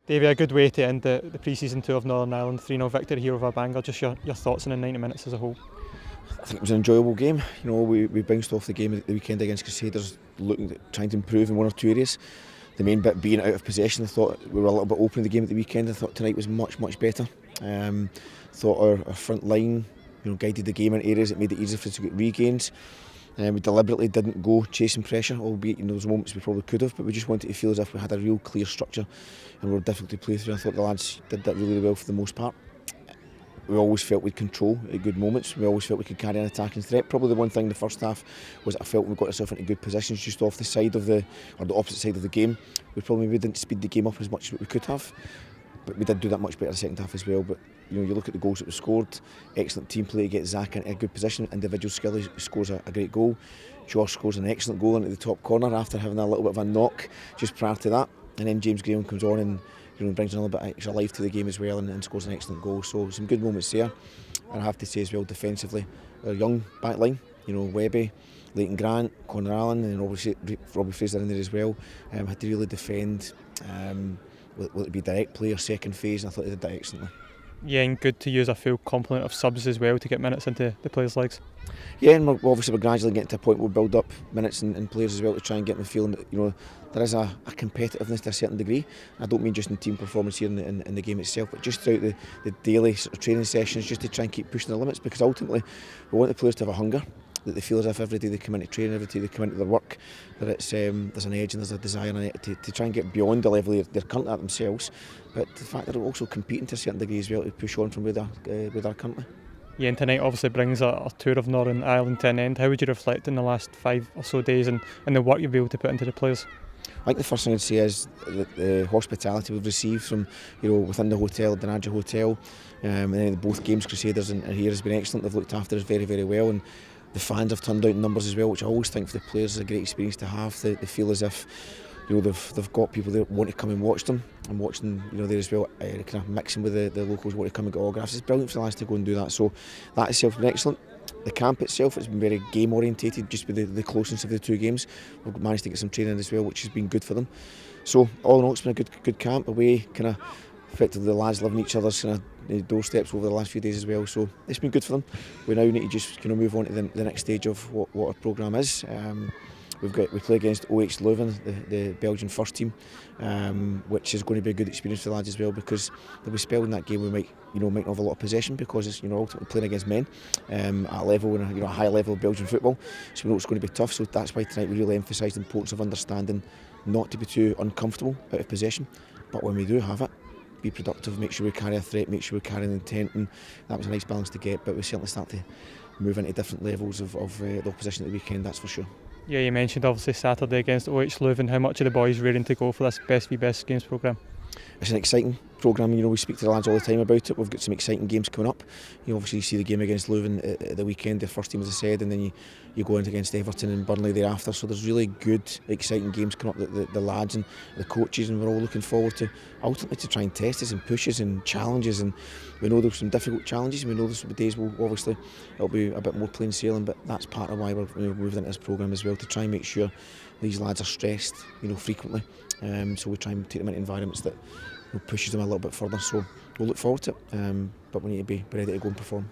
Davey, a good way to end the pre-season tour of Northern Ireland, 3-0 victory here over Bangor. Just your thoughts on the 90 minutes as a whole? I think it was an enjoyable game. You know, we bounced off the game at the weekend against Crusaders, trying to improve in one or two areas. The main bit being out of possession. I thought we were a little bit open in the game at the weekend. I thought tonight was much better. Thought our front line, guided the game in areas that made it easier for us to get regains. We deliberately didn't go chasing pressure, albeit in those moments we probably could have, but we just wanted to feel as if we had a real clear structure and we were difficult to play through. I thought the lads did that really well for the most part. We always felt we'd control at good moments. We always felt we could carry an attacking threat. Probably the one thing in the first half was I felt we got ourselves into good positions just off the side of the opposite side of the game. We probably didn't speed the game up as much as we could have, but we did do that much better in the second half as well. But you look at the goals that were scored, excellent team play to get Zach into a good position, individual skill. He scores a great goal. Josh scores an excellent goal into the top corner after having a little bit of a knock just prior to that, and then James Graham comes on and brings a little bit extra life to the game as well and scores an excellent goal. So some good moments there. And I have to say as well, defensively, our young back line, Webby, Leighton Grant, Conor Allen, and obviously Robbie Fraser in there as well, had to really defend, whether it be direct play or second phase, and I thought they did that excellently. Yeah, and good to use a full complement of subs as well to get minutes into the players' legs. Yeah, and we're gradually getting to a point where we'll build up minutes and players as well to try and get them feeling that there is a competitiveness to a certain degree. I don't mean just in team performance here in the game itself, but just throughout the daily sort of training sessions, just to try and keep pushing the limits, because ultimately we want the players to have a hunger, that they feel as if every day they come into training, every day they come into their work, that it's there's an edge and there's a desire in it to try and get beyond the level they're currently at themselves, but the fact that they're also competing to a certain degree as well to push on from where they're currently. Yeah, and tonight obviously brings a tour of Northern Ireland to an end. How would you reflect on the last 5 or so days and the work you'll be able to put into the players? I think the first thing I'd say is that the hospitality we've received from within the hotel, the Danaja Hotel, and then both games, Crusaders and here, has been excellent. They've looked after us very well, and the fans have turned out in numbers as well, which I always think for the players is a great experience to have. They feel as if they've got people that want to come and watch them, and watching there as well, kind of mixing with the locals, want to come and get autographs. It's brilliant for the lads to go and do that. So that itself has been excellent. The camp itself has been very game orientated, just with the closeness of the two games. We've managed to get some training as well, which has been good for them. So all in all, it's been a good camp away, kind of effectively the lads living each other's kind of doorsteps over the last few days as well. So it's been good for them. We now need to just move on to the next stage of what our programme is. We play against OH Leuven, the Belgian first team, which is going to be a good experience for the lads as well, because they'll be spelled in that game we might not have a lot of possession, because it's ultimately playing against men at a level, and a high level of Belgian football. So we know it's going to be tough. So that's why tonight we really emphasise the importance of understanding not to be too uncomfortable out of possession, but when we do have it, be productive, make sure we carry a threat, make sure we carry an intent, and that was a nice balance to get. But we certainly start to move into different levels of the opposition at the weekend, that's for sure. Yeah, you mentioned obviously Saturday against OH Leuven. How much are the boys rearing to go for this Best v Best games programme? It's an exciting programme. We speak to the lads all the time about it. We've got some exciting games coming up. Obviously you see the game against Leuven at the weekend, the first team as I said, and then you go in against Everton and Burnley thereafter. So there's really good, exciting games coming up that the lads and the coaches and we're all looking forward to, ultimately to try and test us and push us and challenges. And we know there's some difficult challenges. We know there's some days it'll be a bit more plain sailing, but that's part of why we're moving into this programme as well, to try and make sure these lads are stressed, frequently. So we try and take them into environments that pushes them a little bit further. So we'll look forward to it, but we need to be ready to go and perform.